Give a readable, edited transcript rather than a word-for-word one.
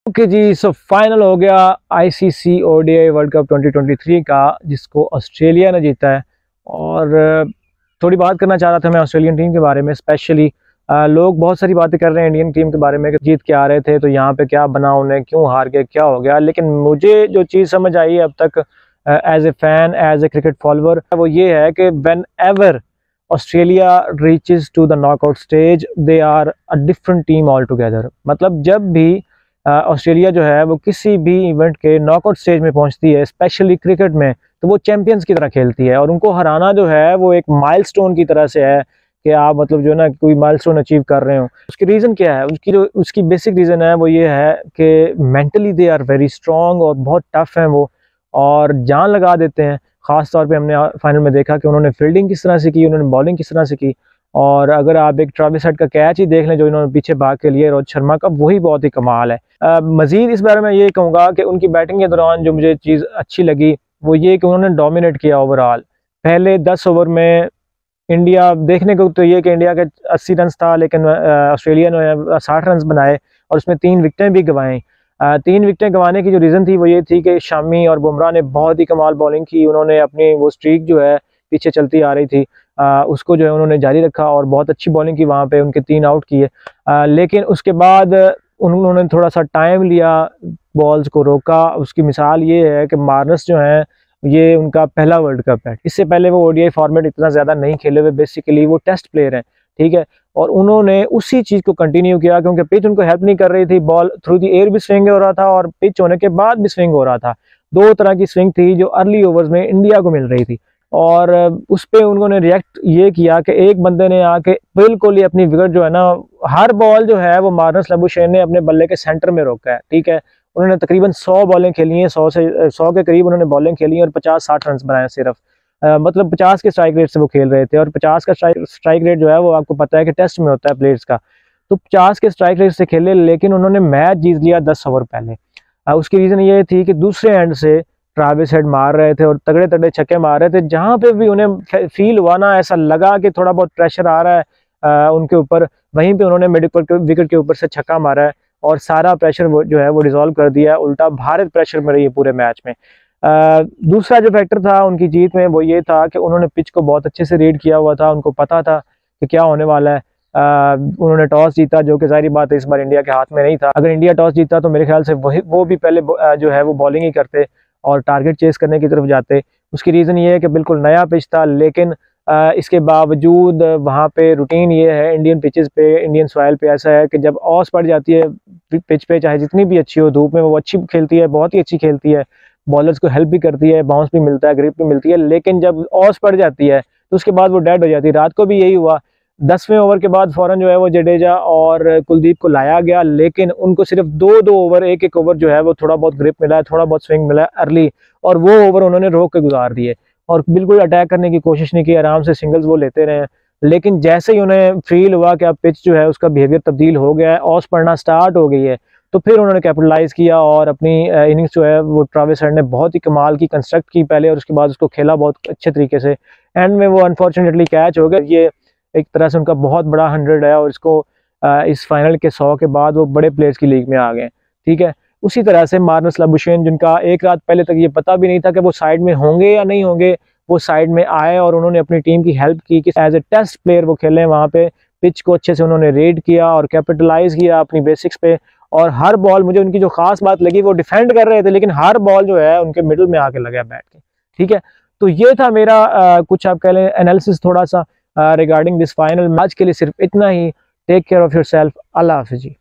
Okay जी, so final हो गया ICC ODI world cup 2023 का, जिसको ऑस्ट्रेलिया ने जीता है। और थोड़ी बात करना चाह रहा था मैं ऑस्ट्रेलियन टीम के बारे में। स्पेशली लोग बहुत सारी बातें कर रहे हैं इंडियन टीम के बारे में कि जीत के आ रहे थे तो यहाँ पे क्या बना, उन्हें क्यों हार गए, क्या हो गया। लेकिन मुझे जो चीज़ समझ आई है अब तक as a fan, as a cricket follower, वो ये है कि whenever Australia reaches to the knockout stage they are a different team all together. मतलब जब भी ऑस्ट्रेलिया जो है वो किसी भी इवेंट के नॉकआउट स्टेज में पहुंचती है, स्पेशली क्रिकेट में, तो वो चैंपियंस की तरह खेलती है। और उनको हराना जो है वो एक माइलस्टोन की तरह से है कि आप मतलब जो है ना कोई माइलस्टोन अचीव कर रहे हो। उसकी रीज़न क्या है? उसकी बेसिक रीज़न है वो ये है कि mentally they are very strong और बहुत टफ हैं वो, और जान लगा देते हैं। ख़ास तौर पे हमने फाइनल में देखा कि उन्होंने फील्डिंग किस तरह से की, उन्होंने बॉलिंग किस तरह से की। और अगर आप एक ट्रेविस हेड का कैच ही देख लें जो इन्होंने पीछे भाग के लिए रोहित शर्मा का, वही बहुत ही कमाल है। मजीद इस बारे में ये कहूँगा कि उनकी बैटिंग के दौरान जो मुझे चीज़ अच्छी लगी वो ये कि उन्होंने डोमिनेट किया ओवरऑल। पहले 10 ओवर में इंडिया देखने को तो ये कि इंडिया के 80 रन था, लेकिन ऑस्ट्रेलिया ने 60 रन बनाए और उसमें 3 विकेटें भी गंवाई। 3 विकेटें गंवाने की जो रीज़न थी वो ये थी कि शामी और बुमराह ने बहुत ही कमाल बॉलिंग की। उन्होंने अपनी वो स्ट्रीक जो है पीछे चलती आ रही थी उसको जो है उन्होंने जारी रखा और बहुत अच्छी बॉलिंग की, वहाँ पे उनके 3 आउट किए। लेकिन उसके बाद उन्होंने थोड़ा सा टाइम लिया, बॉल्स को रोका। उसकी मिसाल ये है कि मार्नस जो है ये उनका पहला वर्ल्ड कप है। इससे पहले वो ओडीआई फॉर्मेट इतना ज़्यादा नहीं खेले हुए, बेसिकली वो टेस्ट प्लेयर हैं, ठीक है। और उन्होंने उसी चीज़ को कंटिन्यू किया क्योंकि पिच उनको हेल्प नहीं कर रही थी। बॉल थ्रू दी एयर भी स्विंग हो रहा था और पिच होने के बाद भी स्विंग हो रहा था। 2 तरह की स्विंग थी जो अर्ली ओवर्स में इंडिया को मिल रही थी। और उस पर उन्होंने रिएक्ट ये किया कि एक बंदे ने आके बिल्कुल ही अपनी विकेट जो है ना, हर बॉल जो है वो मार्नस लबुशेन ने अपने बल्ले के सेंटर में रोका है, ठीक है। उन्होंने तकरीबन 100 बॉलें खेली हैं, 100 के करीब उन्होंने बॉलिंग खेली और 50-60 रन बनाए सिर्फ। मतलब 50 के स्ट्राइक रेट से वो खेल रहे थे, और 50 का स्ट्राइक रेट जो है वो आपको पता है कि टेस्ट में होता है प्लेयर्स का। तो 50 के स्ट्राइक रेट से खेले, लेकिन उन्होंने मैच जीत लिया 10 ओवर पहले। उसकी रीज़न ये थी कि दूसरे एंड से ट्रेविस हेड मार रहे थे और तगड़े तगड़े छक्के मार रहे थे। जहाँ पे भी उन्हें फील हुआ ना, ऐसा लगा कि थोड़ा बहुत प्रेशर आ रहा है उनके ऊपर, वहीं पे उन्होंने मिड विकेट के ऊपर से छक्का मारा है और सारा प्रेशर जो है वो डिसॉल्व कर दिया है। उल्टा भारत प्रेशर में रही है पूरे मैच में। दूसरा जो फैक्टर था उनकी जीत में वो ये था कि उन्होंने पिच को बहुत अच्छे से रीड किया हुआ था। उनको पता था कि क्या होने वाला है। उन्होंने टॉस जीता, जो कि जाहिर बात है इस बार इंडिया के हाथ में नहीं था। अगर इंडिया टॉस जीता तो मेरे ख्याल से वो भी पहले जो है वो बॉलिंग ही करते और टारगेट चेस करने की तरफ जाते। उसकी रीज़न ये है कि बिल्कुल नया पिच था, लेकिन इसके बावजूद वहाँ पे रूटीन ये है इंडियन पिचेस पे, इंडियन सॉइल पे ऐसा है कि जब ऑस पड़ जाती है पिच पे, चाहे जितनी भी अच्छी हो, धूप में वो अच्छी खेलती है, बहुत ही अच्छी खेलती है, बॉलर्स को हेल्प भी करती है, बाउंस भी मिलता है, ग्रिप भी मिलती है। लेकिन जब ऑस पड़ जाती है तो उसके बाद वो डेड हो जाती है। रात को भी यही हुआ। 10वें ओवर के बाद फौरन जो है वो जडेजा और कुलदीप को लाया गया, लेकिन उनको सिर्फ 2-2 ओवर, एक ओवर जो है वो थोड़ा बहुत ग्रिप मिला है, थोड़ा बहुत स्विंग मिला है अर्ली, और वो ओवर उन्होंने रोक के गुजार दिए और बिल्कुल अटैक करने की कोशिश नहीं की। आराम से सिंगल्स वो लेते रहे। लेकिन जैसे ही उन्हें फील हुआ कि अब पिच जो है उसका बिहेवियर तब्दील हो गया है, ऑस पड़ना स्टार्ट हो गई है, तो फिर उन्होंने कैपिटलाइज किया और अपनी इनिंग्स जो है वो ट्रेविस हेड ने बहुत ही कमाल की कंस्ट्रक्ट की पहले, और उसके बाद उसको खेला बहुत अच्छे तरीके से। एंड में वो अनफॉर्चुनेटली कैच हो गया। ये एक तरह से उनका बहुत बड़ा 100 है और इसको इस फाइनल के 100 के बाद वो बड़े प्लेयर्स की लीग में आ गए, ठीक है। उसी तरह से मार्नस लबुशेन, जिनका एक रात पहले तक ये पता भी नहीं था कि वो साइड में होंगे या नहीं होंगे, वो साइड में आए और उन्होंने अपनी टीम की हेल्प की कि एज ए टेस्ट प्लेयर वो खेलें। वहाँ पे पिच को अच्छे से उन्होंने रीड किया और कैपिटलाइज किया अपनी बेसिक्स पे। और हर बॉल, मुझे उनकी जो खास बात लगी, वो डिफेंड कर रहे थे लेकिन हर बॉल जो है उनके मिडिल में आके लगा बैठ के, ठीक है। तो ये था मेरा कुछ आप कह लें एनालिसिस थोड़ा सा रिगार्डिंग दिस फाइनल मैच। के लिए सिर्फ इतना ही। Take care of yourself. अल्लाह हाफिज़ जी।